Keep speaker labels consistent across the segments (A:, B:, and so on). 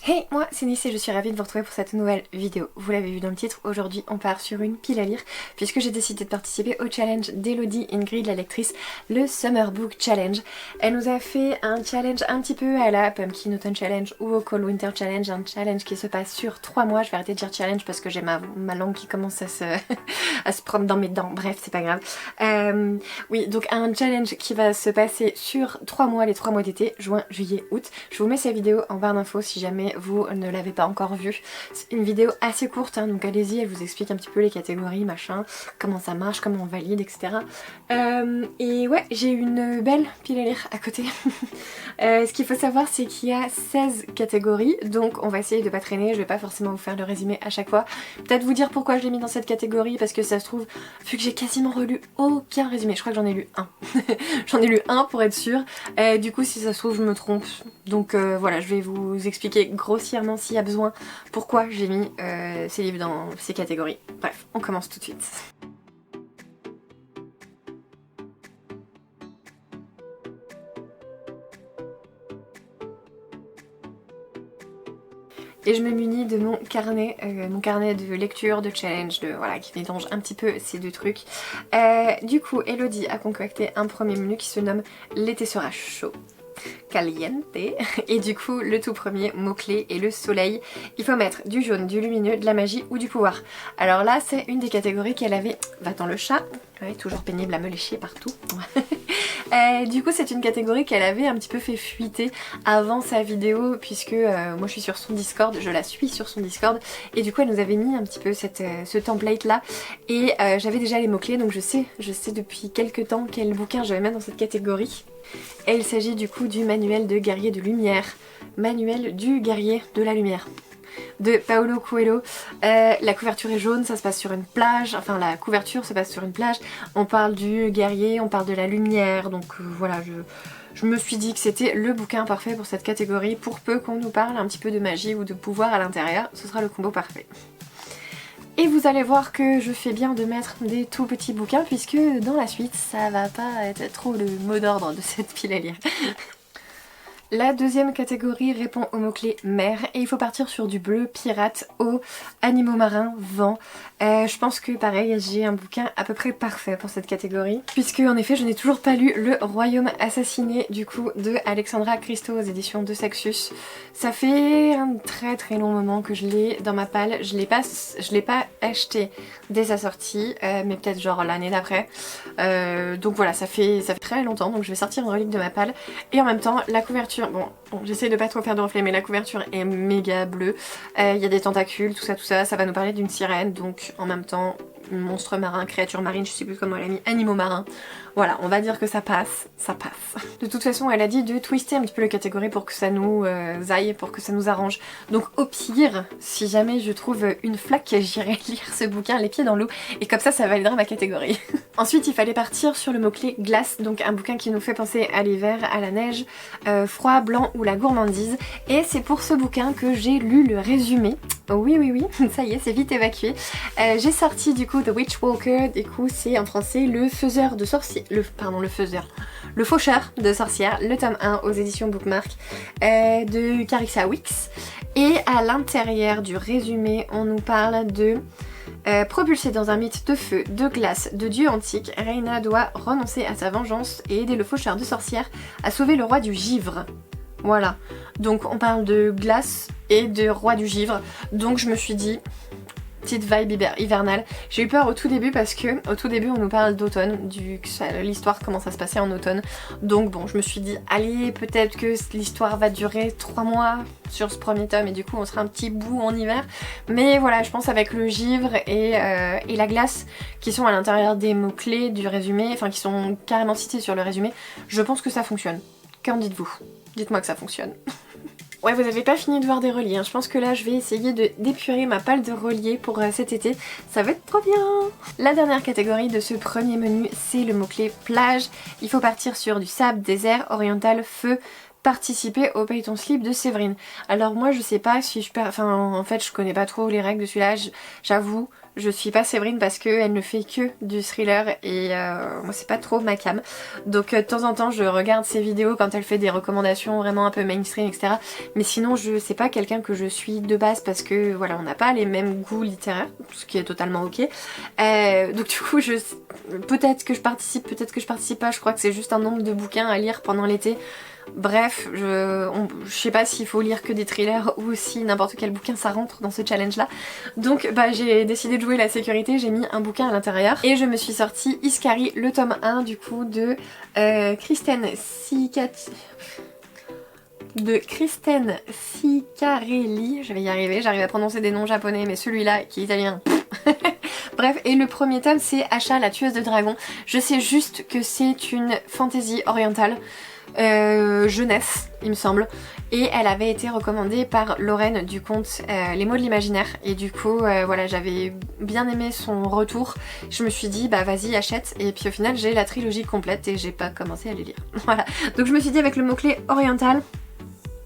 A: Hey, moi c'est Nice et je suis ravie de vous retrouver pour cette nouvelle vidéo. Vous l'avez vu dans le titre, aujourd'hui on part sur une pile à lire puisque j'ai décidé de participer au challenge d'Elodie Ingrid la lectrice, le Summer Book Challenge. Elle nous a fait un challenge un petit peu à la Pumpkin Autumn Challenge ou au Cold Winter Challenge, un challenge qui se passe sur 3 mois. Je vais arrêter de dire challenge parce que j'ai ma langue qui commence à se, à se prendre dans mes dents, bref c'est pas grave. Oui, donc un challenge qui va se passer sur 3 mois, les 3 mois d'été, juin, juillet, août. Je vous mets sa vidéo en barre d'infos si jamais vous ne l'avez pas encore vue. C'est une vidéo assez courte, hein, donc allez-y, elle vous explique un petit peu les catégories, machin, comment ça marche, comment on valide, etc. Et ouais, j'ai une belle pile à lire à côté. Ce qu'il faut savoir, c'est qu'il y a 16 catégories, donc on va essayer de pas traîner, je vais pas forcément vous faire le résumé à chaque fois. Peut-être vous dire pourquoi je l'ai mis dans cette catégorie, parce que ça se trouve, vu que j'ai quasiment relu aucun résumé, je crois que j'en ai lu un. J'en ai lu un pour être sûre, du coup si ça se trouve je me trompe, donc voilà, je vais vous expliquer grossièrement s'il y a besoin pourquoi j'ai mis ces livres dans ces catégories. Bref, on commence tout de suite. Et je me munis de mon carnet de lecture, de challenge, voilà, qui mélange un petit peu ces deux trucs. Du coup, Elodie a concocté un premier menu qui se nomme L'été sera chaud. Caliente. Et du coup, le tout premier mot-clé est le soleil. Il faut mettre du jaune, du lumineux, de la magie ou du pouvoir. Alors là, c'est une des catégories qu'elle avait... Va-t'en le chat. Ouais, toujours pénible à me lécher partout. Du coup, c'est une catégorie qu'elle avait un petit peu fait fuiter avant sa vidéo, puisque moi je suis sur son Discord, je la suis sur son Discord, et du coup elle nous avait mis un petit peu ce template là, et j'avais déjà les mots-clés, donc je sais depuis quelques temps quel bouquin je vais mettre dans cette catégorie. Et il s'agit du coup du manuel de guerrier de lumière, manuel du guerrier de la lumière, de Paulo Coelho. La couverture est jaune, ça se passe sur une plage, enfin la couverture se passe sur une plage, on parle du guerrier, on parle de la lumière, donc voilà, je me suis dit que c'était le bouquin parfait pour cette catégorie, pour peu qu'on nous parle un petit peu de magie ou de pouvoir à l'intérieur, ce sera le combo parfait. Et vous allez voir que je fais bien de mettre des tout petits bouquins, puisque dans la suite ça va pas être trop le mot d'ordre de cette pile à lire. La deuxième catégorie répond au mot-clé mer et il faut partir sur du bleu, pirate, eau, animaux marins, vent. Je pense que pareil, j'ai un bouquin à peu près parfait pour cette catégorie, puisque en effet je n'ai toujours pas lu Le Royaume assassiné du coup de Alexandra Christo aux éditions de Saxus. Ça fait un très long moment que je l'ai dans ma palle, je l'ai pas acheté dès sa sortie, mais peut-être genre l'année d'après. Donc voilà, ça fait très longtemps, donc je vais sortir une relique de ma palle. Et en même temps, la couverture, bon j'essaie de pas trop faire de reflets, mais la couverture est méga bleue. Il y a des tentacules, tout ça, ça va nous parler d'une sirène, donc en même temps, monstre marin, créature marine, je sais plus comment elle a mis, animaux marins. Voilà, on va dire que ça passe, ça passe. De toute façon, elle a dit de twister un petit peu la catégorie pour que ça nous aille, pour que ça nous arrange. Donc au pire, si jamais je trouve une flaque, j'irai lire ce bouquin les pieds dans l'eau, et comme ça validera ma catégorie. Ensuite, il fallait partir sur le mot-clé glace, donc un bouquin qui nous fait penser à l'hiver, à la neige, froid, blanc ou la gourmandise. Et c'est pour ce bouquin que j'ai lu le résumé. Oui, ça y est, c'est vite évacué. J'ai sorti du coup The Witch Walker, du coup c'est en français le faiseur de sorcières, le faucheur de sorcières, le tome 1 aux éditions Bookmark de Carissa Wicks. Et à l'intérieur du résumé, on nous parle de... propulsée dans un mythe de feu, de glace, de dieu antique, Reina doit renoncer à sa vengeance et aider le faucheur de sorcières à sauver le roi du givre. Voilà, donc on parle de glace et de roi du givre, donc je me suis dit, petite vibe hivernale. J'ai eu peur au tout début parce que au tout début on nous parle d'automne, l'histoire commence à se passer en automne, donc bon je me suis dit allez peut-être que l'histoire va durer 3 mois sur ce premier tome et du coup on sera un petit bout en hiver, mais voilà je pense avec le givre et la glace qui sont à l'intérieur des mots clés du résumé, enfin qui sont carrément cités sur le résumé, je pense que ça fonctionne. Qu'en dites-vous? Dites-moi que ça fonctionne. Ouais, vous avez pas fini de voir des reliés, hein. Je pense que là je vais essayer d'épurer ma palle de reliés pour cet été, ça va être trop bien. La dernière catégorie de ce premier menu, c'est le mot-clé plage. Il faut partir sur du sable, désert, oriental, feu, participer au Pay Ton Slip de Séverine. Alors moi je sais pas si en fait je connais pas trop les règles de celui-là, j'avoue, Je suis pas Séverine parce qu'elle ne fait que du thriller et moi c'est pas trop ma cam. Donc de temps en temps je regarde ses vidéos quand elle fait des recommandations vraiment un peu mainstream, etc. Mais sinon c'est pas quelqu'un que je suis de base parce que voilà, on n'a pas les mêmes goûts littéraires, ce qui est totalement ok. Donc du coup peut-être que je participe, peut-être que je participe pas, je crois que c'est juste un nombre de bouquins à lire pendant l'été. Bref, je sais pas s'il faut lire que des thrillers ou si n'importe quel bouquin ça rentre dans ce challenge là. Donc bah j'ai décidé de jouer la sécurité, j'ai mis un bouquin à l'intérieur et je me suis sortie Iskari, le tome 1 du coup de Kristen Ciccarelli, je vais y arriver, j'arrive à prononcer des noms japonais mais celui-là qui est italien. Bref, et le premier tome c'est Asha, la tueuse de dragons. Je sais juste que c'est une fantasy orientale. Jeunesse il me semble, et elle avait été recommandée par Lorraine du compte Les mots de l'imaginaire et du coup voilà, j'avais bien aimé son retour, je me suis dit bah vas-y achète, et puis au final j'ai la trilogie complète et j'ai pas commencé à les lire. Voilà, donc je me suis dit avec le mot-clé oriental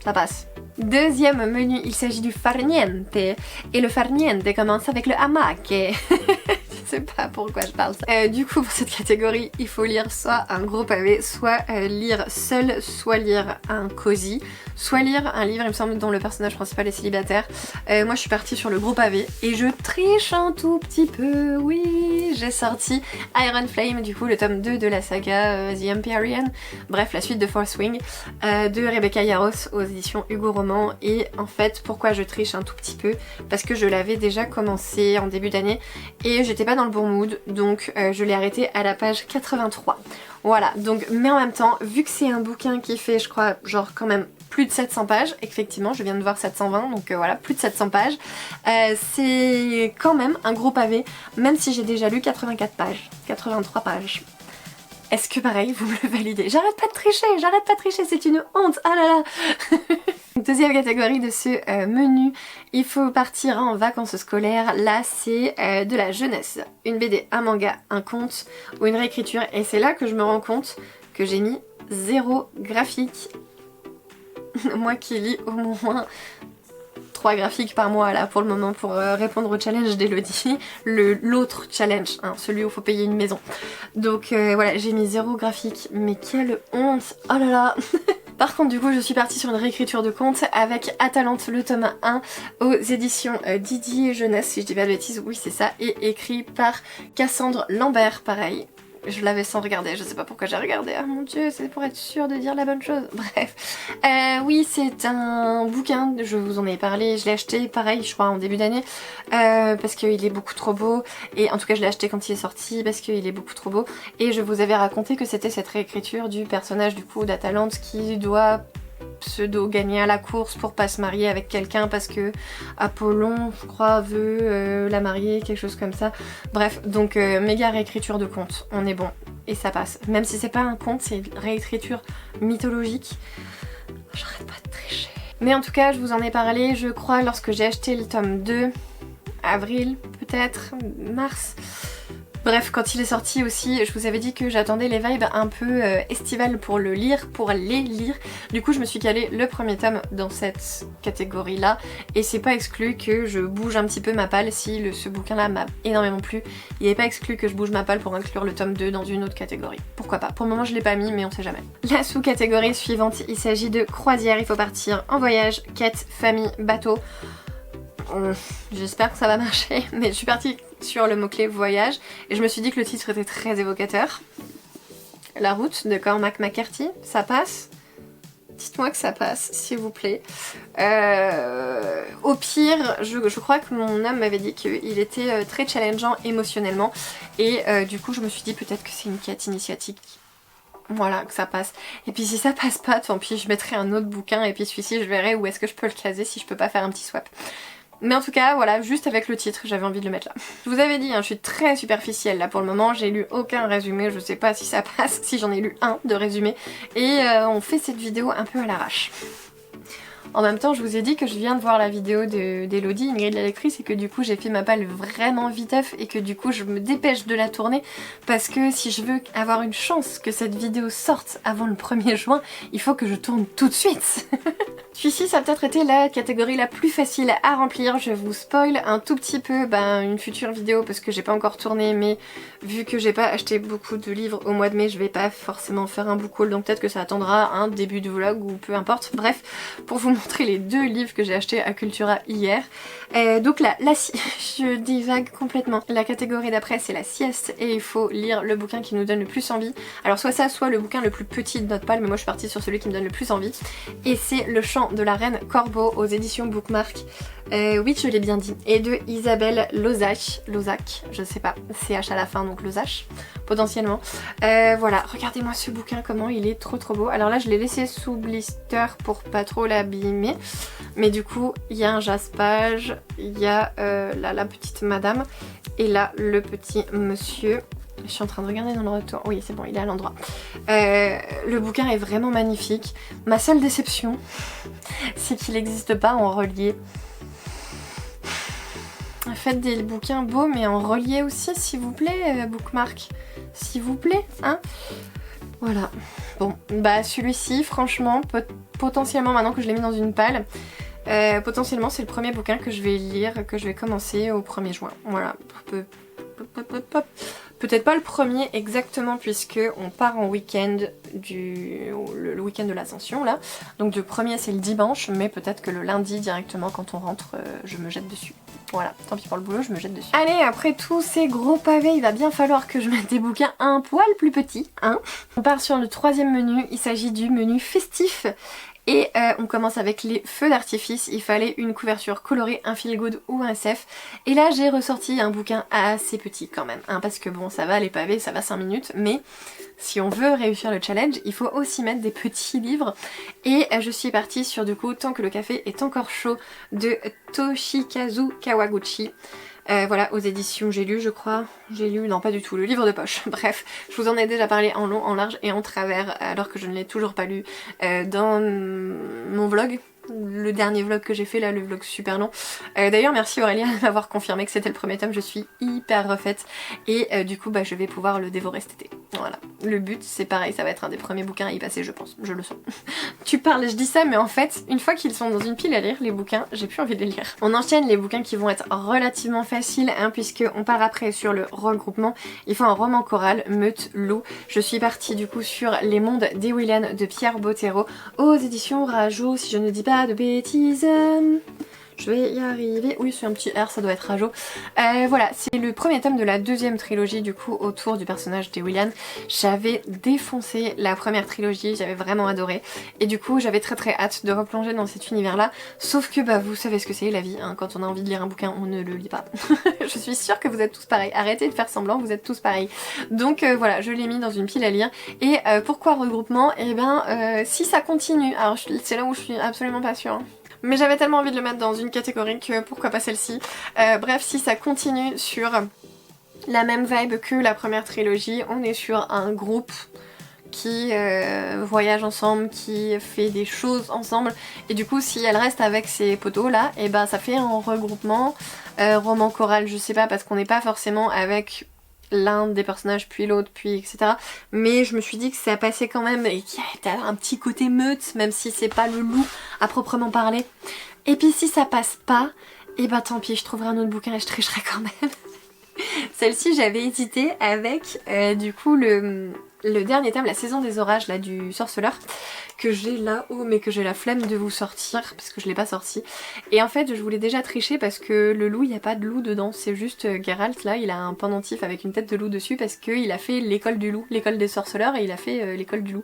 A: ça passe. Deuxième menu, il s'agit du farniente, et le farniente commence avec le hamac. Je sais pas pourquoi je parle ça. Du coup pour cette catégorie il faut lire soit un gros pavé, soit lire seul, soit lire un cosy, soit lire un livre il me semble dont le personnage principal est célibataire. Moi je suis partie sur le gros pavé et je triche un tout petit peu, oui, j'ai sorti Iron Flame, du coup le tome 2 de la saga The Empyrean, bref la suite de Fourth Wing de Rebecca Yarros aux éditions Hugo Roman. Et en fait pourquoi je triche un tout petit peu, parce que je l'avais déjà commencé en début d'année et j'étais pas dans le bon mood, donc je l'ai arrêté à la page 83. Voilà, donc mais en même temps, vu que c'est un bouquin qui fait je crois genre quand même plus de 700 pages, effectivement je viens de voir 720, donc voilà, plus de 700 pages, c'est quand même un gros pavé, même si j'ai déjà lu 84 pages, 83 pages. Est-ce que pareil vous me le validez? J'arrête pas de tricher, c'est une honte, ah là là. Deuxième catégorie de ce menu, il faut partir en vacances scolaires. Là c'est de la jeunesse, une BD, un manga, un conte ou une réécriture, et c'est là que je me rends compte que j'ai mis 0 graphique. Moi qui lis au moins 3 graphiques par mois là pour le moment pour répondre au challenge d'Elodie, l'autre challenge, hein, celui où il faut payer une maison. Donc voilà, j'ai mis 0 graphique, mais quelle honte, oh là là. Par contre du coup je suis partie sur une réécriture de conte avec Atalante le tome 1 aux éditions Didier Jeunesse, si je dis pas de bêtises, oui c'est ça, et écrit par Cassandre Lambert, pareil. Je l'avais sans regarder, je sais pas pourquoi j'ai regardé, ah mon dieu, c'est pour être sûre de dire la bonne chose, bref. Oui, c'est un bouquin, je vous en ai parlé, je l'ai acheté pareil je crois en début d'année, parce qu'il est beaucoup trop beau, et en tout cas je l'ai acheté quand il est sorti parce qu'il est beaucoup trop beau, et je vous avais raconté que c'était cette réécriture du personnage du coup d'Atalante qui doit pseudo gagner à la course pour pas se marier avec quelqu'un parce que Apollon je crois veut la marier, quelque chose comme ça. Bref, donc méga réécriture de conte, on est bon et ça passe. Même si c'est pas un conte, c'est une réécriture mythologique. J'arrête pas de tricher. Mais en tout cas je vous en ai parlé je crois lorsque j'ai acheté le tome 2, avril peut-être, mars. Bref, quand il est sorti aussi, je vous avais dit que j'attendais les vibes un peu estivales pour le lire, pour les lire. Du coup, je me suis calé le premier tome dans cette catégorie-là. Et c'est pas exclu que je bouge un petit peu ma palle si ce bouquin-là m'a énormément plu. Il n'est pas exclu que je bouge ma palle pour inclure le tome 2 dans une autre catégorie. Pourquoi pas? Pour le moment, je l'ai pas mis, mais on sait jamais. La sous-catégorie suivante, il s'agit de croisière. Il faut partir en voyage, quête, famille, bateau. J'espère que ça va marcher, mais je suis partie sur le mot-clé voyage et je me suis dit que le titre était très évocateur. La route de Cormac McCarthy, ça passe? Dites-moi que ça passe, s'il vous plaît. Au pire, je crois que mon homme m'avait dit qu'il était très challengeant émotionnellement et du coup je me suis dit peut-être que c'est une quête initiatique. Voilà, que ça passe. Et puis si ça passe pas, tant pis, je mettrai un autre bouquin et puis celui-ci je verrai où est-ce que je peux le caser si je peux pas faire un petit swap. Mais en tout cas, voilà, juste avec le titre, j'avais envie de le mettre là. Je vous avais dit, hein, je suis très superficielle là pour le moment, j'ai lu aucun résumé, je sais pas si ça passe, si j'en ai lu un de résumé. Et on fait cette vidéo un peu à l'arrache. En même temps, je vous ai dit que je viens de voir la vidéo d'Elodie, Ingrid la lectrice, et que du coup j'ai fait ma palle vraiment viteuf et que du coup je me dépêche de la tourner parce que si je veux avoir une chance que cette vidéo sorte avant le 1er juin, il faut que je tourne tout de suite. Celui-ci, ça a peut-être été la catégorie la plus facile à remplir. Je vous spoil un tout petit peu une future vidéo parce que j'ai pas encore tourné, mais vu que j'ai pas acheté beaucoup de livres au mois de mai, je vais pas forcément faire un book haul, donc peut-être que ça attendra un début de vlog ou peu importe. Bref, pour vous montrer les 2 livres que j'ai achetés à Cultura hier. Donc là, je divague complètement. La catégorie d'après, c'est la sieste et il faut lire le bouquin qui nous donne le plus envie. Alors soit ça, soit le bouquin le plus petit de notre palle, mais moi je suis partie sur celui qui me donne le plus envie. Et c'est Le Chant de la Reine Corbeau aux éditions Bookmark. Oui, je l'ai bien dit. Et de Isabelle Lozac, je sais pas, CH à la fin, donc Lozac, potentiellement. Voilà, regardez-moi ce bouquin, comment il est trop beau. Alors là, je l'ai laissé sous blister pour pas trop l'abîmer. Mais du coup, il y a un jaspage, il y a là, la petite madame, et là, le petit monsieur. Je suis en train de regarder dans le retour. Oui, c'est bon, il est à l'endroit. Le bouquin est vraiment magnifique. Ma seule déception, c'est qu'il n'existe pas en relié. Faites des bouquins beaux, mais en relié aussi, s'il vous plaît, Bookmark. S'il vous plaît, hein. Voilà. Bon, bah celui-ci, franchement, potentiellement, maintenant que je l'ai mis dans une palle, potentiellement c'est le premier bouquin que je vais lire, que je vais commencer au 1er juin. Voilà. Peut-être pas le premier exactement puisque on part en week-end le week-end de l'Ascension là. Donc le premier c'est le dimanche, mais peut-être que le lundi directement quand on rentre, je me jette dessus. Voilà, tant pis pour le boulot, je me jette dessus. Allez, après tous ces gros pavés, il va bien falloir que je mette des bouquins un poil plus petits, hein. On part sur le 3e menu, il s'agit du menu festif. Et on commence avec les feux d'artifice. Il fallait une couverture colorée, un feel good ou un SF. Et là j'ai ressorti un bouquin assez petit quand même, hein, parce que bon ça va les pavés, ça va 5 minutes, mais si on veut réussir le challenge, il faut aussi mettre des petits livres. Et je suis partie sur du coup Tant que le café est encore chaud de Toshikazu Kawaguchi. Voilà, aux éditions J'ai lu, je crois. J'ai lu, non pas du tout, le livre de poche. Bref, je vous en ai déjà parlé en long, en large et en travers, alors que je ne l'ai toujours pas lu dans mon vlog. Le dernier vlog que j'ai fait là, le vlog super long. D'ailleurs merci Aurélia de m'avoir confirmé que c'était le premier tome, je suis hyper refaite et du coup je vais pouvoir le dévorer cet été. Voilà, le but c'est pareil, ça va être un des premiers bouquins à y passer je pense, je le sens. Tu parles, je dis ça mais en fait une fois qu'ils sont dans une pile à lire les bouquins, j'ai plus envie de les lire. On enchaîne les bouquins qui vont être relativement faciles hein, puisque on part après sur le regroupement. Il faut un roman choral, Meute Loup. Je suis partie du coup sur Les Mondes d'Ewilan de Pierre Bottero aux éditions Rajo si je ne dis pas de bêtises. Je vais y arriver. Oui, c'est un petit R, ça doit être Rajo. Voilà, c'est le premier tome de la 2e trilogie du coup autour du personnage d'Ewilan. J'avais défoncé la première trilogie, j'avais vraiment adoré. Et du coup, j'avais très hâte de replonger dans cet univers-là. Sauf que vous savez ce que c'est la vie, hein. Quand on a envie de lire un bouquin, on ne le lit pas. Je suis sûre que vous êtes tous pareils. Arrêtez de faire semblant, vous êtes tous pareils. Donc voilà, je l'ai mis dans une pile à lire. Et pourquoi regroupement? Eh ben, si ça continue, alors c'est là où je suis absolument pas sûre. Hein. Mais j'avais tellement envie de le mettre dans une catégorie que pourquoi pas celle-ci. Bref, si ça continue sur la même vibe que la première trilogie, on est sur un groupe qui voyage ensemble, qui fait des choses ensemble. Et du coup, si elle reste avec ces potos là, et ça fait un regroupement, roman choral, je sais pas, parce qu'on n'est pas forcément avec l'un des personnages puis l'autre puis etc, mais je me suis dit que ça passait quand même et qu'il y a un petit côté meute même si c'est pas le loup à proprement parler. Et puis si ça passe pas, et tant pis, je trouverai un autre bouquin et je tricherai quand même. Celle-ci j'avais hésité avec du coup le dernier tome, La Saison des Orages là du Sorceleur, que j'ai là-haut mais que j'ai la flemme de vous sortir parce que je l'ai pas sorti. Et en fait je voulais déjà tricher parce que le loup, il n'y a pas de loup dedans, c'est juste Geralt là, il a un pendentif avec une tête de loup dessus parce qu'il a fait l'école du loup, l'école des sorceleurs, et il a fait l'école du loup.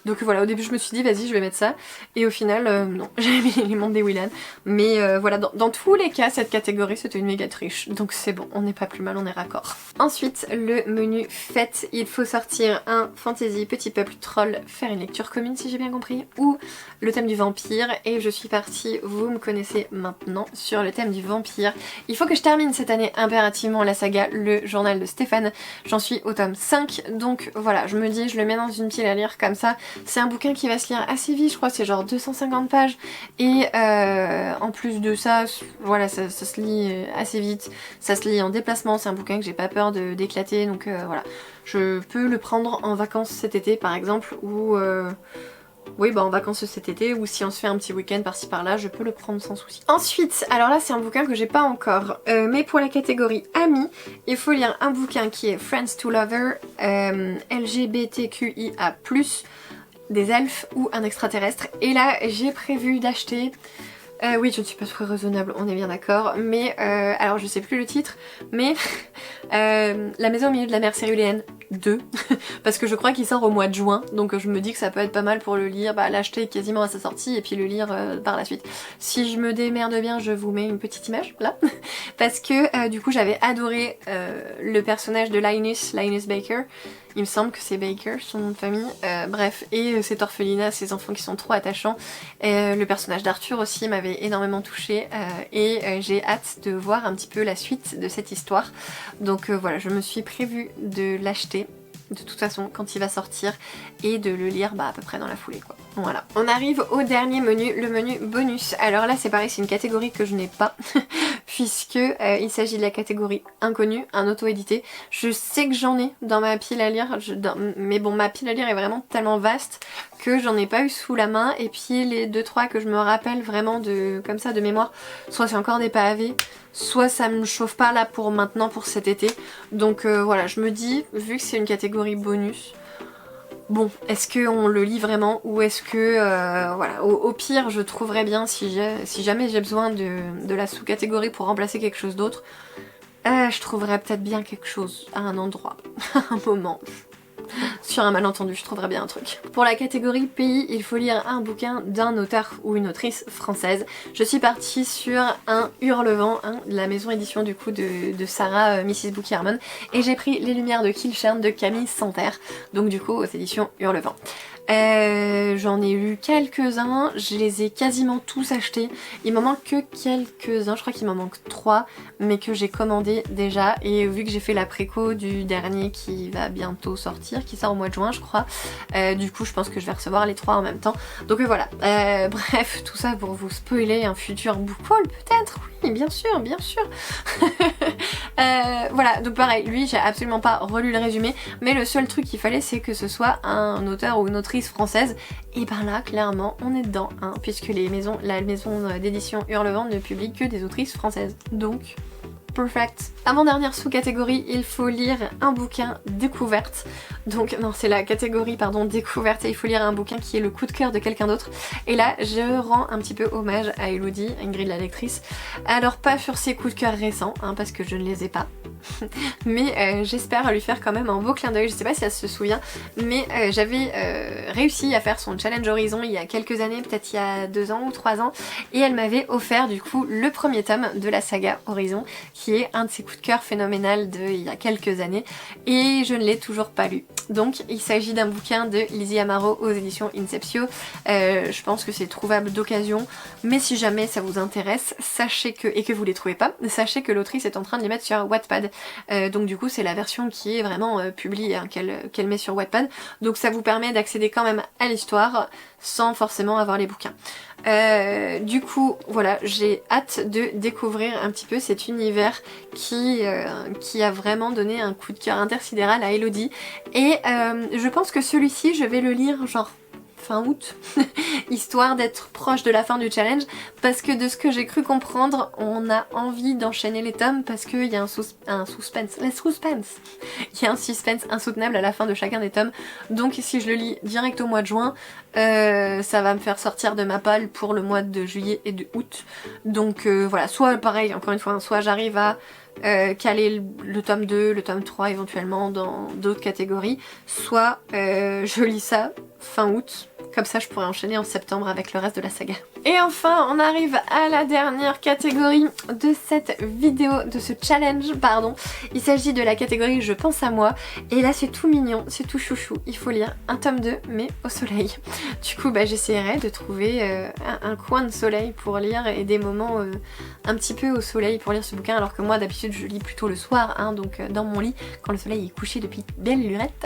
A: Donc voilà, au début je me suis dit vas-y je vais mettre ça, et au final non, j'avais mis Les Mondes d'Ewilan. Mais voilà, dans tous les cas cette catégorie c'était une méga triche, donc c'est bon, on n'est pas plus mal, on est raccord. Ensuite le menu fête, il faut sortir un fantasy petit peuple troll, faire une lecture commune si j'ai bien bien compris, ou le thème du vampire, et je suis partie, vous me connaissez maintenant, sur le thème du vampire. Il faut que je termine cette année impérativement la saga Le Journal de Stéphane, j'en suis au tome 5, donc voilà, je me dis, je le mets dans une pile à lire comme ça. C'est un bouquin qui va se lire assez vite, je crois c'est genre 250 pages, et en plus de ça, voilà, ça se lit assez vite, ça se lit en déplacement, c'est un bouquin que j'ai pas peur d'éclater, donc voilà. Je peux le prendre en vacances cet été par exemple, ou oui bah en vacances cet été, ou si on se fait un petit week-end par-ci par-là, je peux le prendre sans souci. Ensuite, alors là c'est un bouquin que j'ai pas encore, mais pour la catégorie amis, il faut lire un bouquin qui est Friends to Lover, LGBTQIA+, des elfes ou un extraterrestre. Et là j'ai prévu d'acheter... oui, je ne suis pas très raisonnable, on est bien d'accord, mais alors je sais plus le titre, mais La maison au milieu de la mer Céruléenne 2, parce que je crois qu'il sort au mois de juin, donc je me dis que ça peut être pas mal pour le lire, bah, l'acheter quasiment à sa sortie et puis le lire par la suite. Si je me démerde bien, je vous mets une petite image là, parce que du coup j'avais adoré le personnage de Linus Baker. Il me semble que c'est Baker, son nom de famille. Bref, et cette orphelinat, ces enfants qui sont trop attachants. Le personnage d'Arthur aussi m'avait énormément touchée. Et j'ai hâte de voir un petit peu la suite de cette histoire. Donc voilà, je me suis prévu de l'acheter de toute façon quand il va sortir et de le lire bah, à peu près dans la foulée quoi. Voilà. On arrive au dernier menu, le menu bonus. Alors là c'est pareil, c'est une catégorie que je n'ai pas puisque il s'agit de la catégorie inconnue, un auto-édité. Je sais que j'en ai dans ma pile à lire, mais bon ma pile à lire est vraiment tellement vaste que j'en ai pas eu sous la main, et puis les 2-3 que je me rappelle vraiment de comme ça de mémoire, soit c'est encore des pavés, soit ça me chauffe pas là pour maintenant, pour cet été. Donc voilà, je me dis, vu que c'est une catégorie bonus, bon, est-ce qu'on le lit vraiment, ou est-ce que, voilà, au pire je trouverais bien, si jamais j'ai besoin de la sous-catégorie pour remplacer quelque chose d'autre, je trouverais peut-être bien quelque chose à un endroit, à un moment. Sur un malentendu, je trouverais bien un truc. Pour la catégorie pays, il faut lire un bouquin d'un auteur ou une autrice française. Je suis partie sur un Hurlevent, la maison édition du coup de Sarah Mrs. Bookie Harmon, et j'ai pris Les Lumières de Kilchern de Camille Santerre, donc du coup aux éditions Hurlevent. J'en ai lu quelques-uns, je les ai quasiment tous achetés. Il m'en manque que quelques-uns, je crois qu'il m'en manque 3, mais que j'ai commandé déjà. Et vu que j'ai fait la préco du dernier qui va bientôt sortir, qui sort au mois de juin je crois, du coup je pense que je vais recevoir les 3 en même temps. Donc voilà, bref, tout ça pour vous spoiler un futur book haul peut-être, oui bien sûr, bien sûr. Voilà, donc pareil, lui j'ai absolument pas relu le résumé, mais le seul truc qu'il fallait c'est que ce soit un auteur ou une autrice française, et ben là clairement on est dedans, hein, puisque la maison d'édition Hurlevent ne publie que des autrices françaises, donc perfect. Avant-dernière sous-catégorie, il faut lire un bouquin découverte. Donc non, c'est la catégorie pardon découverte, et il faut lire un bouquin qui est le coup de cœur de quelqu'un d'autre. Et là je rends un petit peu hommage à Elodie, Ingrid la lectrice. Alors pas sur ses coups de cœur récents, hein, parce que je ne les ai pas. Mais j'espère lui faire quand même un beau clin d'œil. Je sais pas si elle se souvient, mais j'avais réussi à faire son challenge Horizon il y a quelques années, peut-être il y a 2 ans ou 3 ans, et elle m'avait offert du coup le premier tome de la saga Horizon, qui est un de ses coups de cœur phénoménal il y a quelques années, et je ne l'ai toujours pas lu. Donc il s'agit d'un bouquin de Lizzie Amaro aux éditions Inceptio. Je pense que c'est trouvable d'occasion, mais si jamais ça vous intéresse, sachez que, et que vous les trouvez pas, sachez que l'autrice est en train de les mettre sur Wattpad. Donc du coup c'est la version qui est vraiment publiée, hein, qu'elle met sur Wattpad, donc ça vous permet d'accéder quand même à l'histoire sans forcément avoir les bouquins. Du coup voilà, j'ai hâte de découvrir un petit peu cet univers qui a vraiment donné un coup de cœur intersidéral à Elodie, et je pense que celui-ci je vais le lire genre fin août, histoire d'être proche de la fin du challenge, parce que de ce que j'ai cru comprendre, on a envie d'enchaîner les tomes parce qu'il y a un suspense, il y a un suspense insoutenable à la fin de chacun des tomes, donc si je le lis direct au mois de juin, ça va me faire sortir de ma palle pour le mois de juillet et de août, donc voilà, soit pareil, encore une fois, soit j'arrive à caler le tome 2, le tome 3 éventuellement dans d'autres catégories, soit je lis ça fin août, comme ça je pourrais enchaîner en septembre avec le reste de la saga. Et enfin on arrive à la dernière catégorie de cette vidéo, de ce challenge pardon. Il s'agit de la catégorie je pense à moi et là c'est tout mignon, c'est tout chouchou. Il faut lire un tome 2 mais au soleil. Du coup bah, j'essaierai de trouver un coin de soleil pour lire et des moments un petit peu au soleil pour lire ce bouquin, alors que moi d'habitude je lis plutôt le soir hein, donc dans mon lit quand le soleil est couché depuis belle lurette.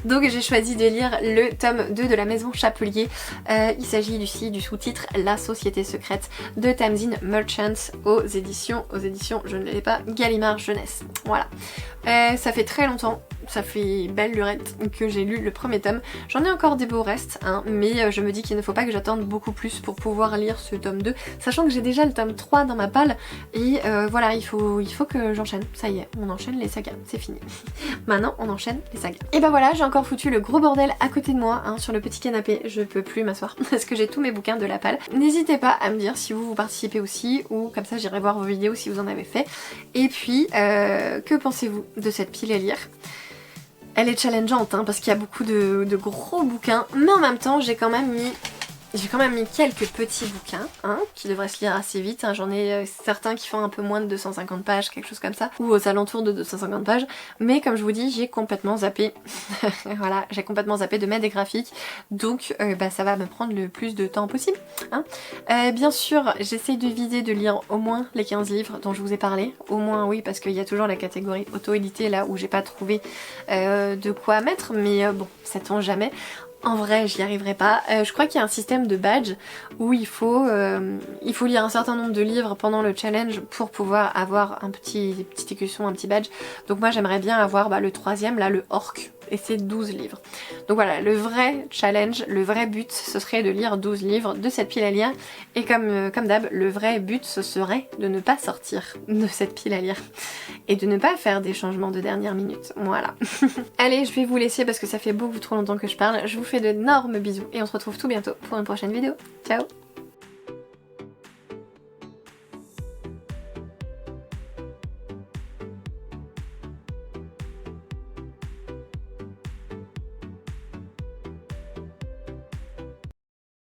A: Donc j'ai choisi de lire le tome 2 de la Maison Chapelier. Il s'agit du sous-titre La Société Secrète de Tamsin Merchant aux éditions, je ne l'ai pas, Gallimard Jeunesse. Voilà. Ça fait très longtemps, ça fait belle lurette que j'ai lu le premier tome. J'en ai encore des beaux restes, hein, mais je me dis qu'il ne faut pas que j'attende beaucoup plus pour pouvoir lire ce tome 2, sachant que j'ai déjà le tome 3 dans ma palle et voilà, il faut que j'enchaîne. Ça y est, on enchaîne les sagas, c'est fini. Maintenant, on enchaîne les sagas. Et ben voilà, j'ai encore foutu le gros bordel à côté de moi, hein, sur le petit canapé. Je peux plus m'asseoir parce que j'ai tous mes bouquins de la palle. N'hésitez pas à me dire si vous participez aussi, ou comme ça j'irai voir vos vidéos si vous en avez fait. Et puis, que pensez-vous de cette pile à lire? Elle est challengeante hein, parce qu'il y a beaucoup de gros bouquins, mais en même temps j'ai quand même mis quelques petits bouquins hein, qui devraient se lire assez vite. Hein. J'en ai certains qui font un peu moins de 250 pages, quelque chose comme ça, ou aux alentours de 250 pages. Mais comme je vous dis, j'ai complètement zappé. Voilà, j'ai complètement zappé de mettre des graphiques. Donc bah, ça va me prendre le plus de temps possible. Hein. Bien sûr, j'essaye de viser de lire au moins les 15 livres dont je vous ai parlé. Au moins oui, parce qu'il y a toujours la catégorie auto-édité là où j'ai pas trouvé de quoi mettre. Mais bon, ça tombe jamais. En vrai, j'y arriverai pas. Je crois qu'il y a un système de badge où il faut lire un certain nombre de livres pendant le challenge pour pouvoir avoir un petit écusson, un petit badge. Donc moi j'aimerais bien avoir le troisième, là le orc, et c'est 12 livres. Donc voilà, le vrai challenge, le vrai but, ce serait de lire 12 livres de cette pile à lire. Et comme d'hab, le vrai but, ce serait de ne pas sortir de cette pile à lire. Et de ne pas faire des changements de dernière minute. Voilà. Allez, je vais vous laisser parce que ça fait beaucoup trop longtemps que je parle. Je vous fais d'énormes bisous et on se retrouve tout bientôt pour une prochaine vidéo. Ciao!